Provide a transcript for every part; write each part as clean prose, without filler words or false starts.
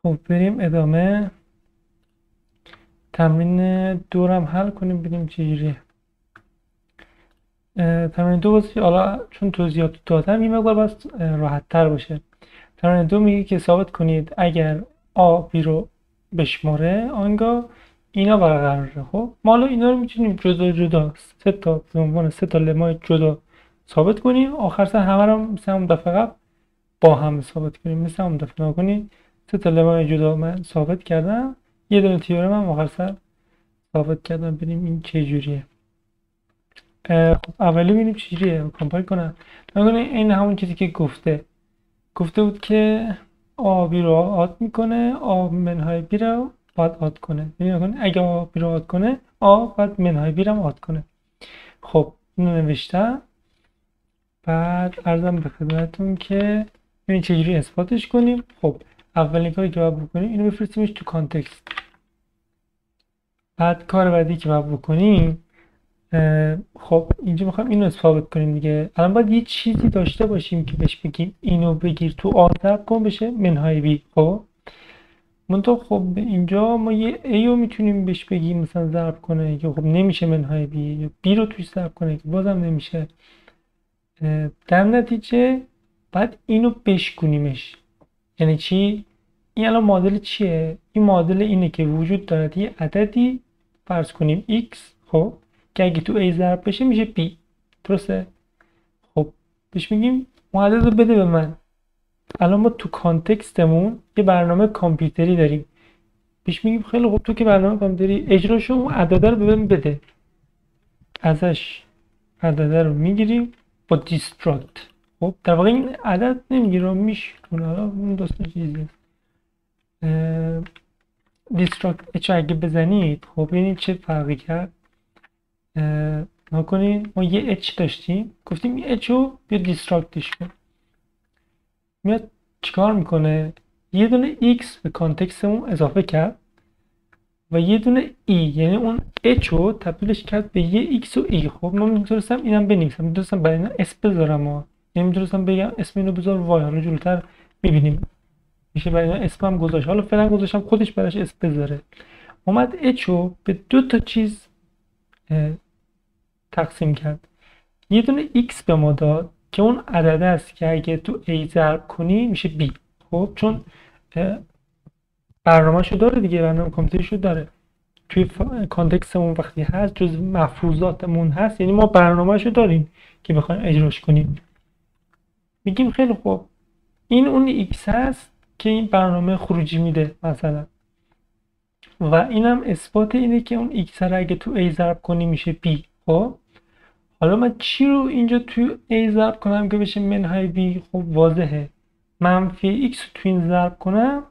خب بریم ادامه. تمرین دورم حل کنیم ببینیم چجوریه. تمرین دو واسه حالا چون توضیحات دادم این مقدار باید راحت تر باشه. تمرین دو میگه که ثابت کنید اگر آ بی رو بشماره آنگاه اینا برقراره. خب ما حالا اینا رو میتونیم جدا جدا سه تا به عنوان سه تا لما جدا ثابت کنیم، آخر سر همه رو مثل اون دفعه قبل با هم ثابت کنیم. مثل اون دفعه نکنید سه تا لما جدا من ثابت کردم، یه دونه تیورم هم آخر سر ثابت کردم. ببینیم این چه جوریه. خب اولی ببینیم چجوریه. کامپایل کنم. نکنه این همون چیزی که گفته بود که آ بی رو آد میکنه، آ منهای بی رو باید آد کنه. ببین اگه آ بی رو آد کنه آ باید منهای بی رو آد کنه. خب اینو نوشتم. بعد عرضم به خدمتتون که ببین چجوری اثباتش کنیم. خب اولین کاری که باید بکنیم اینو بفرستیمش تو کانتکست. بعد کار بعدی که باید بکنیم خب اینجا میخوایم اینو اثبات کنیم دیگه. الان باید یه چیزی داشته باشیم که بهش بگیم اینو بگیر تو آ ضرب کن بشه منهای بی. خب منتها خب اینجا ما یه A رو میتونیم بهش بگیم مثلا ضرب کنه که خب نمیشه منهای بی، یا B رو توش ضرب کنه که بازم نمیشه. در نتیجه باید اینو بشکنیمش. یعنی چی؟ این الان معادل چیه؟ این معادل اینه که وجود دارد یه عددی فرض کنیم x، خب که اگه تو A ضرب بشه میشه B. درسته؟ خب بهش میگیم معادل رو بده به من. الان ما تو کانتکستمون یه برنامه کامپیوتری داریم. بهش میگیم خیلی خب تو که برنامه کامپیوتری اجراشو اون عدده رو بهم بده. ازش عدده رو میگیریم با دیستراکت. خب در واقع این عدد نمیگیره میشونه. حالا اون داستان چیزی دیستراکت اچ اگه بزنید خب ببینید چه فرقی کرد. نکنین ما یه اچ داشتیم گفتیم این اچ رو بیا دیستراکتش کن. میاد چیکار میکنه؟ یه دونه x به کانتکستمون اضافه کرد و یه دونه e، یعنی اون h رو تبدیلش کرد به یه x و e. خب من میتونستم اینم بنویسم، میتونستم برای اینا s بذارم یعنی میتونستم بگم اسم اینو بذار y. حالا جلوتر میبینیم میشه برای اینا اسم هم گذاشت. حالا فعلا گذاشتم خودش براش اسم بذاره. اومد h رو به دو تا چیز تقسیم کرد. یه دونه x به ما داد که اون عدده است که اگه تو a ضرب کنی میشه b. خب چون برنامه‌شو داره دیگه، برنامه کامپیوتریشو داره توی کانتکستمون وقتی هست جز مفروضاتمون هست، یعنی ما برنامه‌شو داریم که بخوایم اجراش کنیم. میگیم خیلی خوب این اون x هست که این برنامه خروجی میده مثلا، و اینم اثبات اینه که اون x رو اگه تو a ضرب کنی میشه b. خب حالا من چی رو اینجا تو a ضرب کنم که بشه منهای b؟ خب واضحه منفی x رو تو این ضرب کنم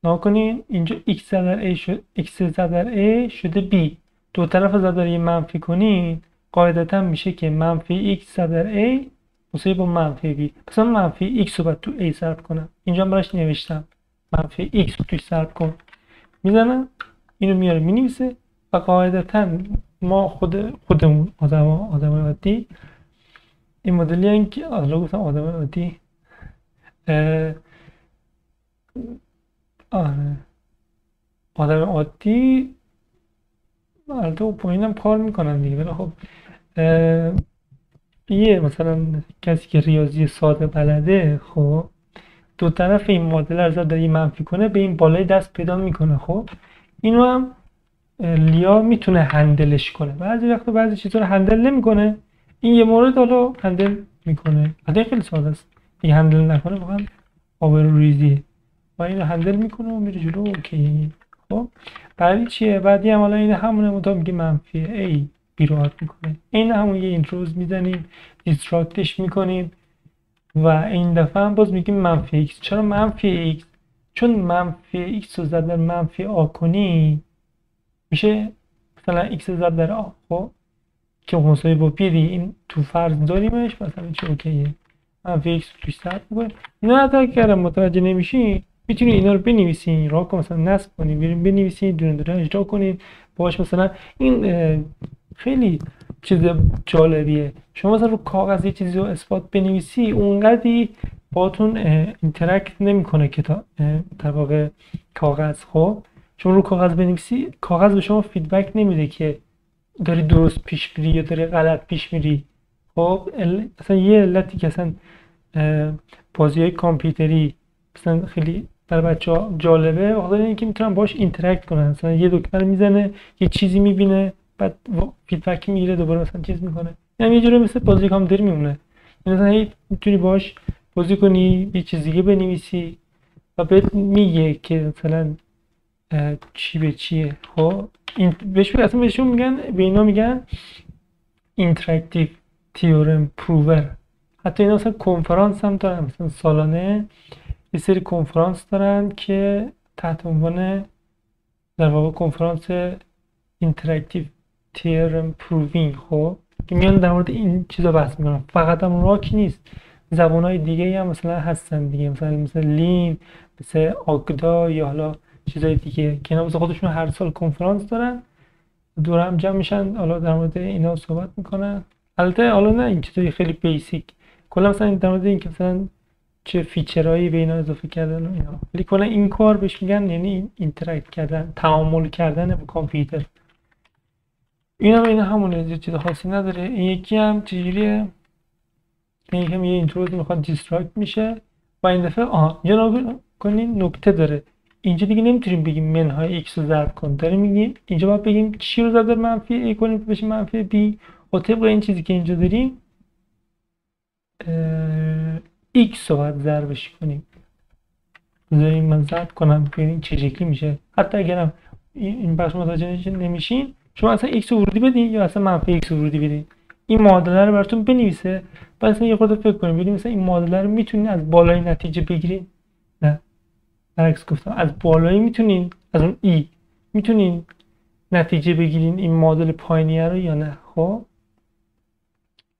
نکنین اینجا x ضرب a شد x ضرب a شده b. دو طرف ضرب منفی کنین قاعدتا میشه که منفی x ضرب a مساوی با منفی b. پس من منفی x رو باید تو a ضرب کنم. اینجا براش نوشتم منفی x رو توش ضرب کن. میزنم اینو میاره مینویسه و قاعدتا ما خودمون آدم عادی این مدلی هن که حالا گفتم آدم عادی آدم عادی البته پایینم کار میکنن دیگه، ولی خب یه مثلا کسی که ریاضی ساده بلده خب دو طرف این معادله رو داری منفی کنه به این بالای دست پیدا میکنه. خب اینو هم لیا میتونه هندلش کنه. بعضی وقتا بعضی چیزا رو هندل نمیکنه، این یه مورد حالا هندل میکنه. بعد خیلی ساده است دیگه، هندل نکنه واقعا آبروریزیه و اینو هندل میکنه و میره جلو. اوکی. خب بعدی چیه؟ بعدی هم حالا این همونه مطابق میگه منفی a بیروات میکنه. این همون یه اینتروز میزنیم دیستراکتش میکنیم و این دفعه هم باز میگیم منفی x. چرا منفی x؟ چون منفی x رو زد در منفی a کنی میشه مثلا x زد در a. خب که مساوی با پیری این تو فرض داریمش مثلا چه اوکیه منفی x توش ضرب میکنه. اینا حتی که متوجه نمیشین میتونید اینا رو بنویسین راه کنین مثلا نصب کنین بریم بنویسین دونه دونه اجرا کنین باهاش. مثلا این خیلی چیز جالبیه. شما مثلا رو کاغذ یه چیزی رو اثبات بنویسی اونقدی باهاتون اینتراکت نمیکنه کتاب در واقع کاغذ. خب شما رو کاغذ بنویسی، کاغذ به شما فیدبک نمیده که داری درست پیش میری یا داری غلط پیش میری. خب مثلا یه علتی که اصلا بازی‌های کامپیوتری مثلا خیلی برای بچه‌ها جالبه، واقعا اینه که میتونن باش اینتراکت کنن. مثلا یه دکمه میزنه، یه چیزی میبینه، بعد فیدبک میگیره، دوباره مثلا چیز میکنه. یعنی یه جوری مثل بازی کامپیوتری میمونه. یعنی مثلا میتونی باش بازی کنی، یه چیز دیگه بنویسی و بهت میگه که مثلا چی به چیه. خب این بهشون میگن، به اینا میگن اینتراکتیو تیورم پروور. حتی اینا مثلا کنفرانس هم دارن، مثلا سالانه یه سری کنفرانس دارن که تحت عنوان در واقع کنفرانس اینتراکتیو تیورم پرووینگ. خب که میان در مورد این چیزا بحث میکنن. فقط هم راک نیست، زبانهای دیگه هم مثلا هستن دیگه، مثل لین، مثل آگدا، یا حالا چیزای دیگه که اینا مثلا خودشون هر سال کنفرانس دارن، دور هم جمع میشن، حالا در مورد اینا صحبت میکنن. البته حالا نه این چیزای خیلی بیسیک، کلا مثلا در مورد اینکه مثلا چه فیچرهایی به اینا اضافه کردن و اینا. ولی کلا این کار بهش میگن یعنی اینتراکت کردن، تعامل کردن با کامپیوتر. این همونه، چیز خاصی نداره. این یکی هم چجوریه، این هم یه اینترو میخواد دیستراکت میشه و این دفعه اینجا کنین نکته داره. اینجا دیگه نمیتونیم بگیم منهای x رو ضرب کن، داریم میگیم اینجا باید بگیم چی رو ضرب در منفی a کنیم بشه منفی b و طبق این چیزی که اینجا داریم x رو باید ضربش کنیم. بذاریم من ضرب کنم ببینیم چه شکلی میشه. حتی اگرم این بخش متوجه نمیشین، شما اصلا x رو ورودی بدین یا اصلا منفی x رو ورودی بدین، این معادله رو براتون بنویسه. بعد اصلا یه خورده فکر کنیم ببینیم مثلا این معادله رو میتونین از بالای نتیجه بگیرین. نه برعکس گفتم، از بالایی میتونین، از اون ای میتونین نتیجه بگیرین این معادله پایینیه رو یا نه. خب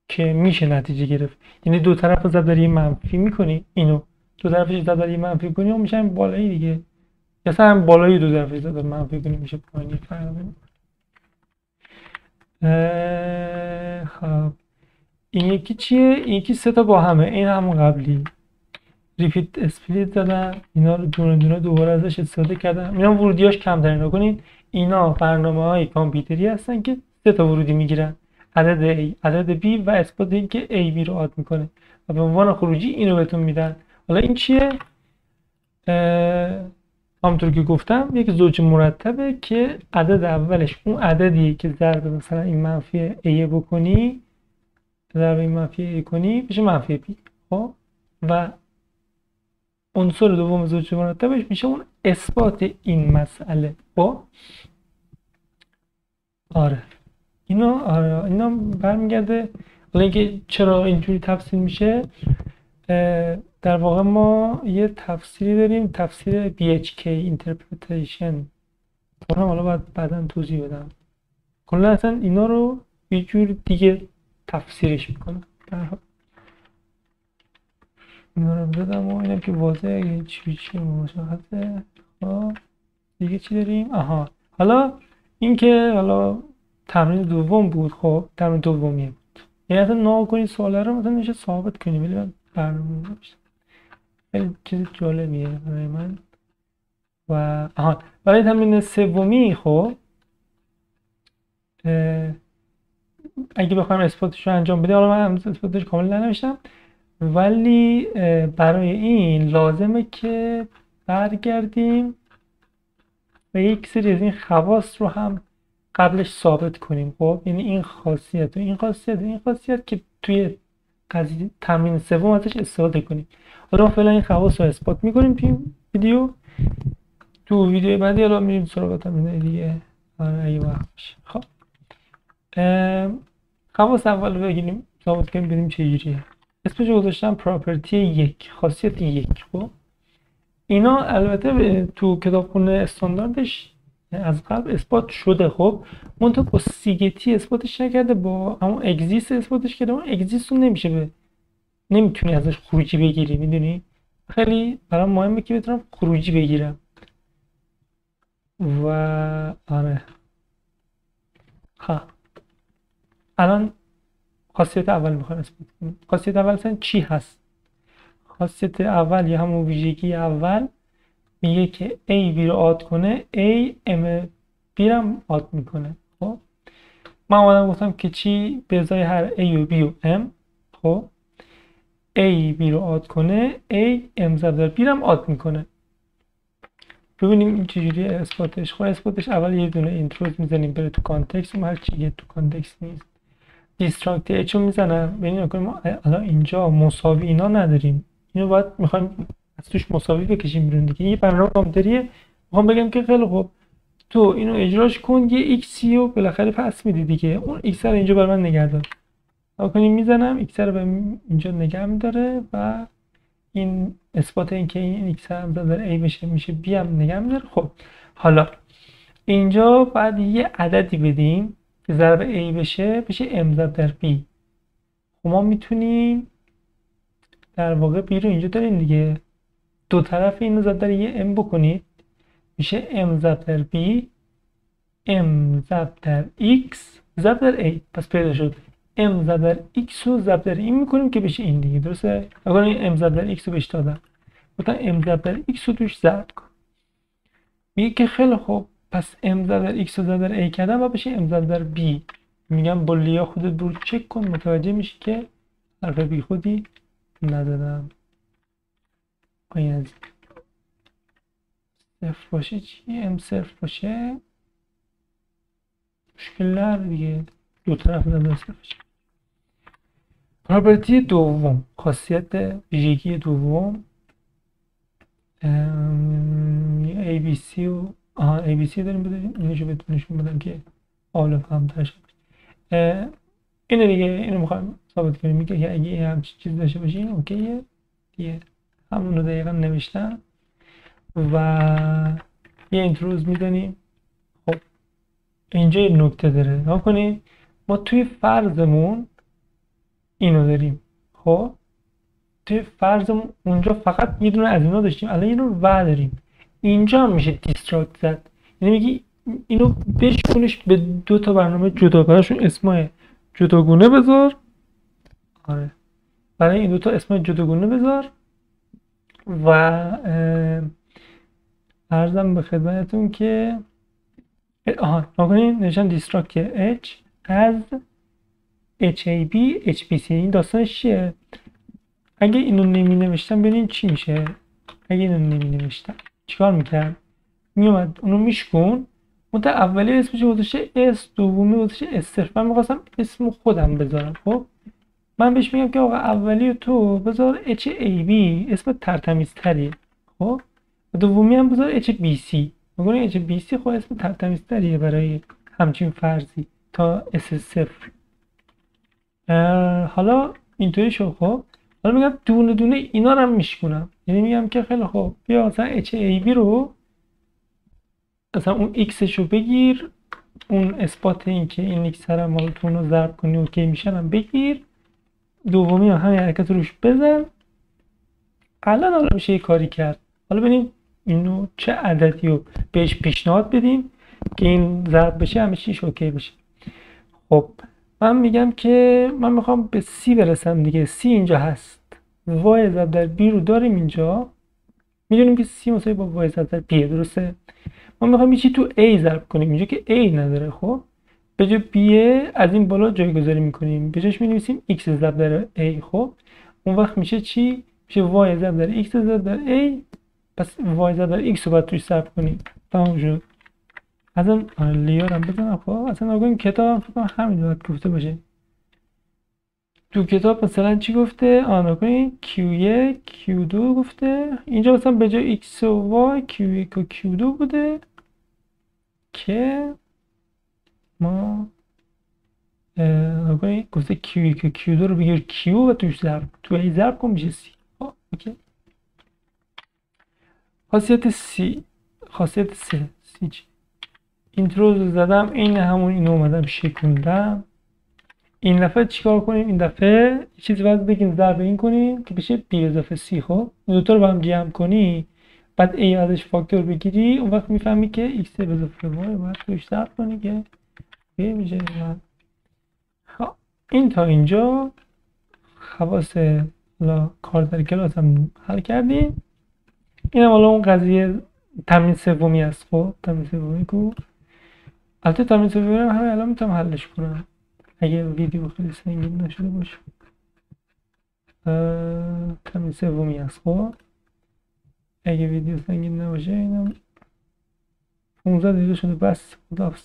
که میشه نتیجه گرفت، یعنی دو طرف رو ضرب در یه منفی میکنی، اینو دو طرفش ضرب در یه منفی کنی و میشه بالایی دیگه، یا اصلا هم بالایی دو طرفش ضرب در منفی کنی میشه پایینی. فرق نمیکنه. خب این یکی چیه؟ این یکی سه تا با همه، این همون قبلی ریپیت اسپلیت دادم، اینا رو دونه دونه دوباره ازش استفاده کردم. اینا ورودیاش کمتر نکنین، اینا برنامه‌های کامپیوتری هستن که سه تا ورودی میگیرن، عدد A، عدد B و اثبات این که A B رو آد میکنه و به عنوان خروجی اینو بهتون میدن. حالا این چیه؟ همونطور که گفتم یک زوج مرتبه که عدد اولش اون عددی که ضرب مثلا این منفی A بکنی، ضرب این منفی A کنی بشه منفی B. خب و عنصر دوم زوج مرتبش میشه اون اثبات این مسئله. با اینا برمیگرده. حالا اینکه چرا اینجوری تفسیر میشه، در واقع ما یه تفسیری داریم، تفسیر BHK Interpretation، حالا باید بعدا توضیح بدم. کلا اصلا اینا رو یه جور دیگه تفسیرش میکنم. اینا رو بدم و اینم که واضحه چی مشخصه. دیگه چی داریم؟ حالا این که حالا تمرین دوم بود. خب تمرین دومیه بود، یعنی اصلا نگاه کنید سوالا رو مثلا میشه ثابت کنیم، ولی من برنامه نوشتم. خیلی چیز جالبیه برای من. و برای تمرین سومی خب اگه بخوایم اثباتش رو انجام بدیم، حالا من اثباتش کامل ننوشتم، ولی برای این لازمه که برگردیم و یک سری از این خواص رو هم قبلش ثابت کنیم. خب یعنی این خاصیت و این خاصیت و این خاصیت که توی قضیه تمرین سوم ازش استفاده کنیم. حالا فعلا این خواص رو اثبات میکنیم توی ویدیو، تو ویدیو بعدی حالا میریم سراغ تمرین دیگه اگه وقت بشه. خب خواص اول بگیریم ثابت کنیم ببینیم چجوریه. اسمش رو گذاشتم پراپرتی 1، خاصیت 1. خب اینا البته تو کتابخونه استانداردش از قبل اثبات شده. خب منتها با سیگتی اثباتش نکرده، با همون اگزیست اثباتش کرده. اون اگزیست رو نمیتونی ازش خروجی بگیری، میدونی؟ خیلی برام مهمه که بتونم خروجی بگیرم. و آره الان خاصیت اول میخوام اثبات کنم. خاصیت اول اصلا چی هست؟ خاصیت اول یا همون ویژگی اول میگه که A B رو آد کنه A M B رو آد میکنه. خب من اومدم گفتم که چی به ازای هر A و B و M خب A B رو آد کنه A M ضرب در B رو آد میکنه. ببینیم این چجوری اثباتش. خب اثباتش اول یه دونه اینتروز میزنیم بره تو کانتکست، هر چی تو کانتکست نیست دیستراکت اچ رو میزنم. ببینیم ما الان اینجا مساوی اینا نداریم، اینو باید میخوایم از توش مساوی بکشیم بیرون دیگه. یه برنامه کامپیوتریه میخوام بگم که خیلی خوب تو اینو اجراش کن یه ایکسی رو بالاخره پس میدی دیگه، اون ایکس رو اینجا برای من نگه دار. کنیم میزنم ایکس رو به اینجا نگه میداره و این اثبات این که این ایکس هم داره ای بشه میشه بی هم نگه میداره. خب حالا اینجا بعد یه عددی بدیم که ضرب ای بشه ام ضرب در بی. خب ما میتونیم در واقع بی رو اینجا داریم دیگه، دو طرف اینو ضرب در یه ام بکنید میشه ام ضرب در بی ام ضرب در ایکس ضرب در ای. پس پیدا شد ام ضرب در ایکس رو ضرب در این میکنیم که بشه این دیگه، درسته؟ اگر این ام ضرب در ایکس رو بهش دادم گفتم ام ضرب در ایکس رو توش ضرب کن، میگه که خیلی خوب پس ام ضرب در ایکس رو ضرب در ای کردم و بشه ام ضرب در بی. میگم با لیا خودت برو چک کن، متوجه میشی که حرف بی خودی ندادم. این از صفر باشه چی؟ ام صفر باشه مشکل نداره دیگه، دو طرف نداره صفر باشه. پراپرتی دوم، خاصیت ویژگی دوم ABC و ABC داریم بداریم اینجا بهتونشون بدم که حالا فهمتر شد. اینو دیگه اینو میخوایم ثابت کنیم، میگه که اگه همچین چیز داشته باشین اوکیه دیگه، همون رو دقیقا نوشتم و یه اینتروز میزنیم. خب اینجا یه نکته داره، نگاه کنید ما توی فرضمون اینو داریم. خب توی فرضمون اونجا فقط یه دونه از اینا داشتیم، الان یه دونه و داریم. اینجا هم میشه دیستراکت زد، یعنی میگی اینو بشونش به دو تا برنامه جدا، براشون اسمای جداگونه بذار. آره برای این دو تا اسمای جداگونه بذار و عرضم به خدمتتون که نکنین نشان دیستراکت H از HAB HBC. این داستانش چیه؟ اگه اینو نمی نوشتم ببینین چی میشه. اگه اینو نمی نوشتم چیکار میکرد؟ میومد اونو میشکن، اون تا اولی اسمش گذاشته اس، دومی گذاشته اس صرف. من میخواستم اسم خودم بذارم. خب من بهش میگم که آقا اولی تو بذار HAB، اسم ترتمیزتریه. خب دومی هم بذار HBC. میگم HBC خب اسم ترتمیزتریه برای همچین فرضی تا اس صفر. حالا اینطوری شد. خب حالا میگم دونه دونه اینا رو هم میشکنم، یعنی میگم که خیلی خوب بیا مثلا HAB رو مثلا اون ایکسش رو بگیر، اون اثبات این که این ایکس رو مالتون رو ضرب کنی اوکی میشن هم بگیر، دومی هم همین حرکت روش بزن. الان حالا میشه یه کاری کرد. حالا ببینیم اینو چه عددی رو بهش پیشنهاد بدیم که این ضرب بشه همه چیش اوکی بشه. خب من میگم که من میخوام به سی برسم دیگه، سی اینجا هست، وای ضرب در بی رو داریم اینجا، میدونیم که سی مساوی با وای ضرب در بیه، درسته؟ ما میخوایم یه چی تو A ضرب کنیم اینجا که A نداره. خب به جای B از این بالا جایگذاری میکنیم، به جاش مینویسیم X ضرب در A. خب اون وقت میشه چی؟ میشه Y ضرب در X ضرب در A. پس Y ضرب در X رو باید توش ضرب کنیم. تمام شد. اصلا لیار هم بزنم. خب اصلا آگاه کتاب هم فکرم همین باید گفته باشه. تو کتاب مثلا چی گفته؟ نکنین Q1 Q2 گفته، اینجا مثلا به جای X و Y Q1 و Q2 بوده که ما نکنین گفته Q1 و Q2 رو بگیر Q و توش ضرب، تو A ضرب کن میشه C. اوکی. خاصیت C، خاصیت C چی؟ اینترو زدم، این همون اینو اومدم شکوندم. این دفعه چیکار کنیم؟ این دفعه یه چیزی باید بگیم ضرب این کنیم که بشه b اضافه c. خب این دوتا رو با هم جمع کنی بعد a ازش فاکتور بگیری، اون وقت میفهمی که x اضافه y باید توش ضرب کنی که b میشه. خب این تا اینجا خواص حالا کار در کلاس هم حل کردیم. اینم حالا اون قضیه تمرین سومی است. خب تمرین سومی کو، البته تمرین سومی هم همین الان میتونم حلش کنم اگه ویدیو خیلی سنگین نشده باشه. تمرین سومی است. خب اگه ویدیو سنگین نباشه اینم 15 دقیقه شده. بس خداحافظ.